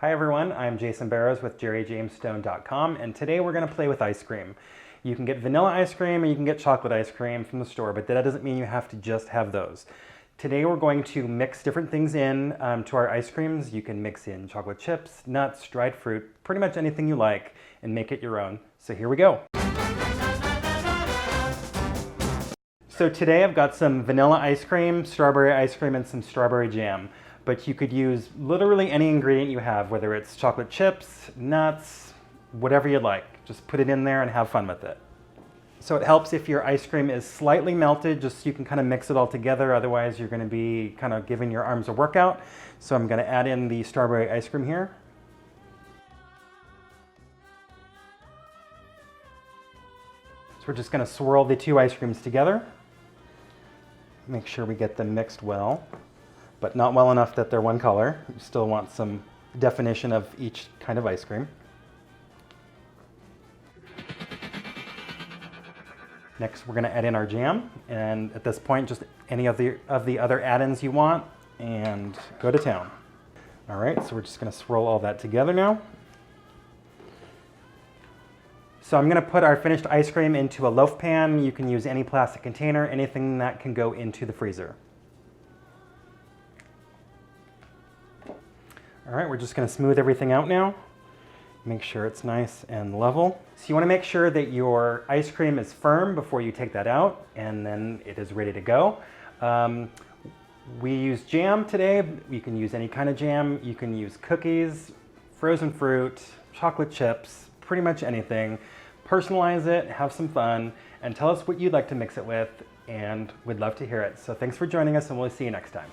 Hi everyone, I'm Jason Barrows with jerryjamestone.com, and today we're going to play with ice cream. You can get vanilla ice cream or you can get chocolate ice cream from the store, but that doesn't mean you have to just have those. Today we're going to mix different things in to our ice creams. You can mix in chocolate chips, nuts, dried fruit, pretty much anything you like, and make it your own. So here we go. So today I've got some vanilla ice cream, strawberry ice cream, and some strawberry jam. But you could use literally any ingredient you have, whether it's chocolate chips, nuts, whatever you'd like. Just put it in there and have fun with it. So it helps if your ice cream is slightly melted, just so you can kind of mix it all together. Otherwise, you're going to be kind of giving your arms a workout. So I'm going to add in the strawberry ice cream here. So we're just going to swirl the two ice creams together. Make sure we get them mixed well, but not well enough that they're one color. You still want some definition of each kind of ice cream. Next, we're going to add in our jam, and at this point, just any of the other add-ins you want, and go to town. All right, so we're just going to swirl all that together now. So I'm going to put our finished ice cream into a loaf pan. You can use any plastic container, anything that can go into the freezer. All right, we're just going to smooth everything out now. Make sure it's nice and level. So you want to make sure that your ice cream is firm before you take that out, and then it is ready to go. We use jam today. You can use any kind of jam. You can use cookies, frozen fruit, chocolate chips, pretty much anything. Personalize it, have some fun, and tell us what you'd like to mix it with, and we'd love to hear it. So thanks for joining us, and we'll see you next time.